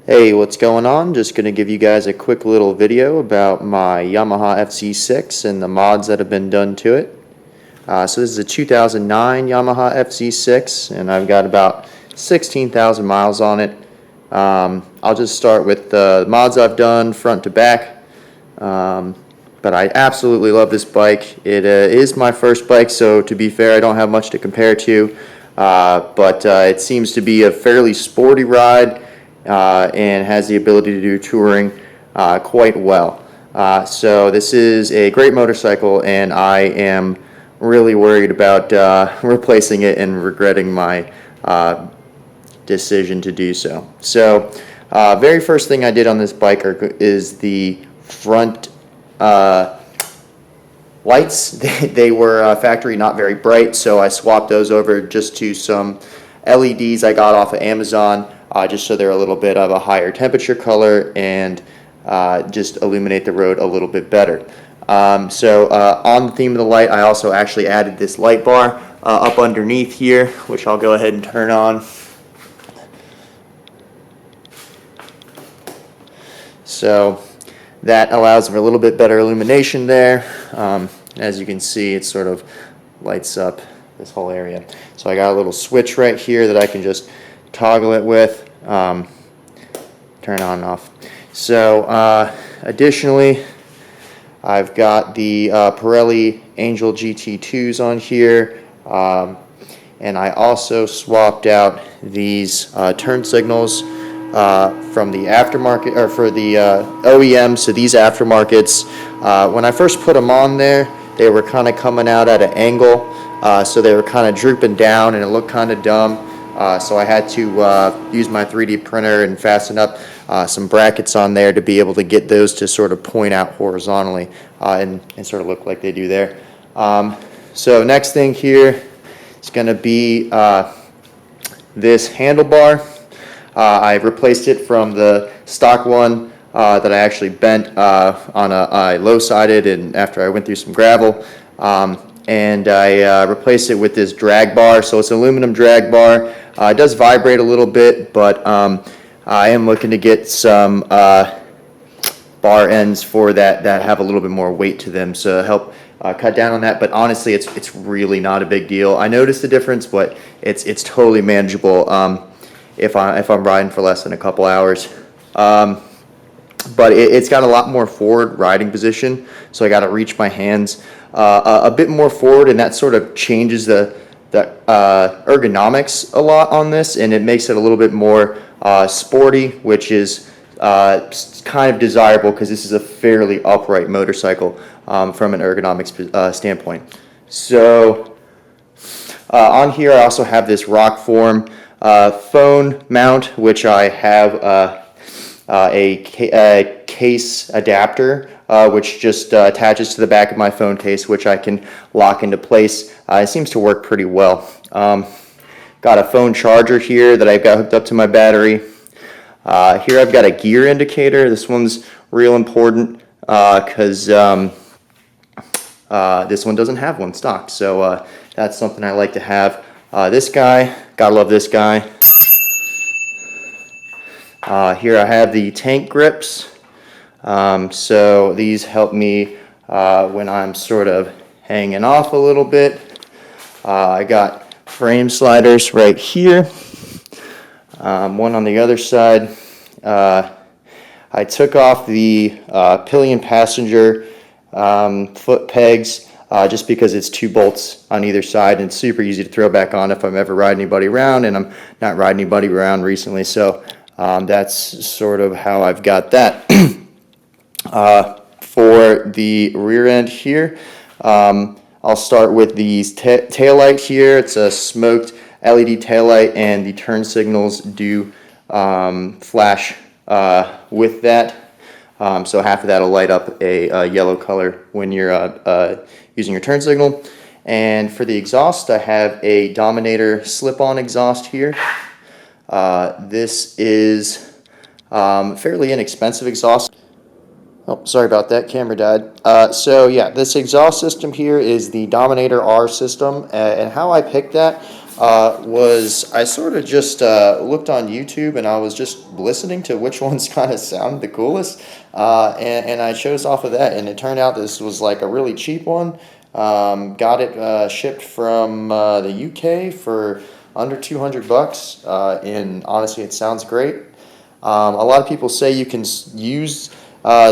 Hey, what's going on? Just going to give you guys a quick little video about my Yamaha FZ6 and the mods that have been done to it. So this is a 2009 Yamaha FZ6 and I've got about 16,000 miles on it. I'll just start with the mods I've done front to back. But I absolutely love this bike. It is my first bike, so to be fair, I don't have much to compare to. But it seems to be a fairly sporty ride. And has the ability to do touring quite well. So this is a great motorcycle, and I am really worried about replacing it and regretting my decision to do so. So very first thing I did on this bike is the front lights. They were factory, not very bright, so I swapped those over just to some LEDs I got off of Amazon. Just so they're a little bit of a higher temperature color and just illuminate the road a little bit better. On the theme of the light, I also actually added this light bar up underneath here, which I'll go ahead and turn on. So that allows for a little bit better illumination there. As you can see, it sort of lights up this whole area. So I got a little switch right here that I can just toggle it with, turn on and off. So additionally, I've got the Pirelli Angel GT2s on here, and I also swapped out these turn signals from the aftermarket, or for the OEM. So these aftermarkets, when I first put them on there, they were kind of coming out at an angle, so they were kind of drooping down and it looked kind of dumb. So I had to use my 3D printer and fasten up some brackets on there to be able to get those to sort of point out horizontally and sort of look like they do there. So next thing here is going to be this handlebar. I replaced it from the stock one that I actually bent on I low-sided and after I went through some gravel. And I replaced it with this drag bar. So it's an aluminum drag bar. It does vibrate a little bit, but I am looking to get some bar ends for that have a little bit more weight to them, so help cut down on that. But honestly, it's really not a big deal. I noticed the difference, but it's totally manageable if I'm riding for less than a couple hours. But it's got a lot more forward riding position, so I got to reach my hands a bit more forward, and that sort of changes the ergonomics a lot on this, and it makes it a little bit more sporty, which is kind of desirable because this is a fairly upright motorcycle from an ergonomics standpoint. So on here I also have this Rockform phone mount, which I have a case adapter which just attaches to the back of my phone case, which I can lock into place. It seems to work pretty well. Got a phone charger here that I've got hooked up to my battery. Here I've got a gear indicator. This one's real important because this one doesn't have one stock, so that's something I like to have. This guy, gotta love this guy. Here I have the tank grips. So these help me when I'm sort of hanging off a little bit. I got frame sliders right here, one on the other side. I took off the pillion passenger foot pegs just because it's 2 bolts on either side and it's super easy to throw back on if I'm ever riding anybody around, and I'm not riding anybody around recently, so that's sort of how I've got that. For the rear end here, I'll start with the tail light here. It's a smoked LED tail light, and the turn signals do flash with that. So half of that will light up a yellow color when you're using your turn signal. And for the exhaust, I have a Dominator slip-on exhaust here. This is fairly inexpensive exhaust. Oh, sorry about that, camera died. So yeah, this exhaust system here is the Dominator R system, and how I picked that, was I sort of just looked on YouTube and I was just listening to which ones kind of sounded the coolest, and I chose off of that, and it turned out this was like a really cheap one. Got it shipped from the UK for under $200, and honestly it sounds great. A lot of people say you can use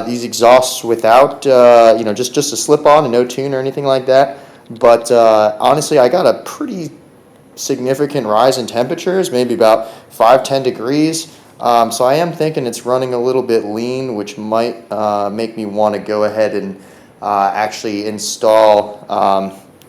these exhausts without, just a slip-on and no tune or anything like that. But honestly, I got a pretty significant rise in temperatures, maybe about 5-10 degrees. So I am thinking it's running a little bit lean, which might make me want to go ahead and actually install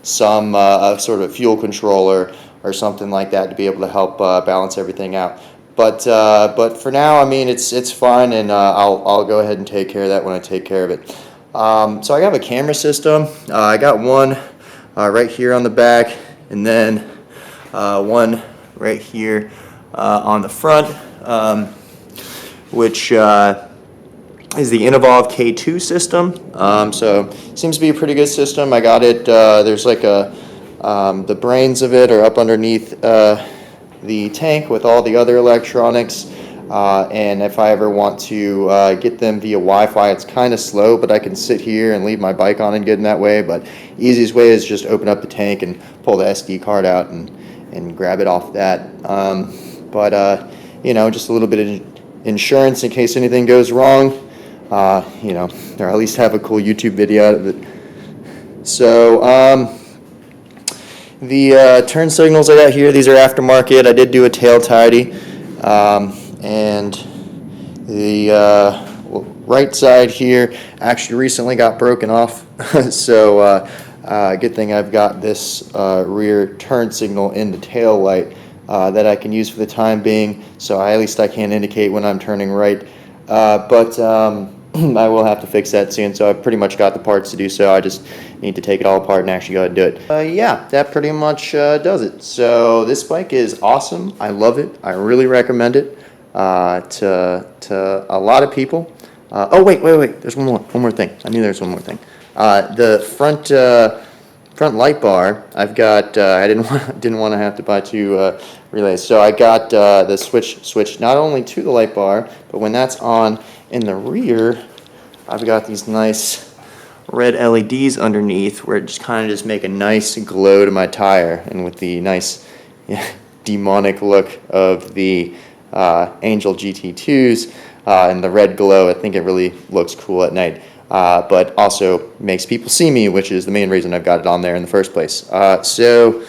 some sort of fuel controller or something like that to be able to help balance everything out. But for now, I mean, it's fine, and I'll go ahead and take care of that when I take care of it. So I have a camera system. I got one right here on the back, and then one right here on the front, which is the Innovolve K2 system. So it seems to be a pretty good system. I got it. There's like the brains of it are up underneath the tank with all the other electronics, and if I ever want to get them via Wi-Fi, it's kind of slow, but I can sit here and leave my bike on and get in that way. But easiest way is just open up the tank and pull the SD card out and grab it off that. Just a little bit of insurance in case anything goes wrong, or at least have a cool YouTube video out of it. So the turn signals I got here, these are aftermarket. I did do a tail tidy, and the right side here actually recently got broken off. So good thing I've got this rear turn signal in the tail light that I can use for the time being, so at least I can indicate when I'm turning right. But I will have to fix that soon, so I've pretty much got the parts to do so. I just need to take it all apart and actually go ahead and do it. Yeah, that pretty much does it. So this bike is awesome. I love it. I really recommend it to a lot of people. Oh, wait. There's one more thing. I knew there was one more thing. The front light bar, I've got, I didn't want to have to buy two relays, so I got the switch not only to the light bar, but when that's on in the rear, I've got these nice red LEDs underneath where it just kind of just make a nice glow to my tire, and with the nice demonic look of the Angel GT2s and the red glow, I think it really looks cool at night. But also makes people see me, which is the main reason I've got it on there in the first place. So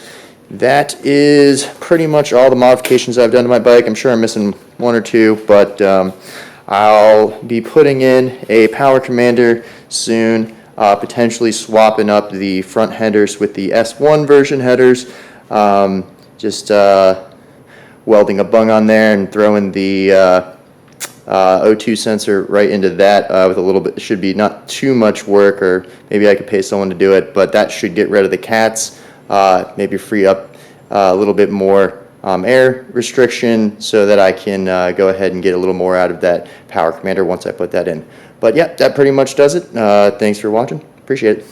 that is pretty much all the modifications I've done to my bike. I'm sure I'm missing one or two, but I'll be putting in a power commander soon, potentially swapping up the front headers with the S1 version headers, just welding a bung on there and throwing the O2 sensor right into that with a little bit. It should be not too much work, or maybe I could pay someone to do it, but that should get rid of the cats, maybe free up a little bit more air restriction so that I can go ahead and get a little more out of that power commander once I put that in. But yeah, that pretty much does it. Thanks for watching. Appreciate it.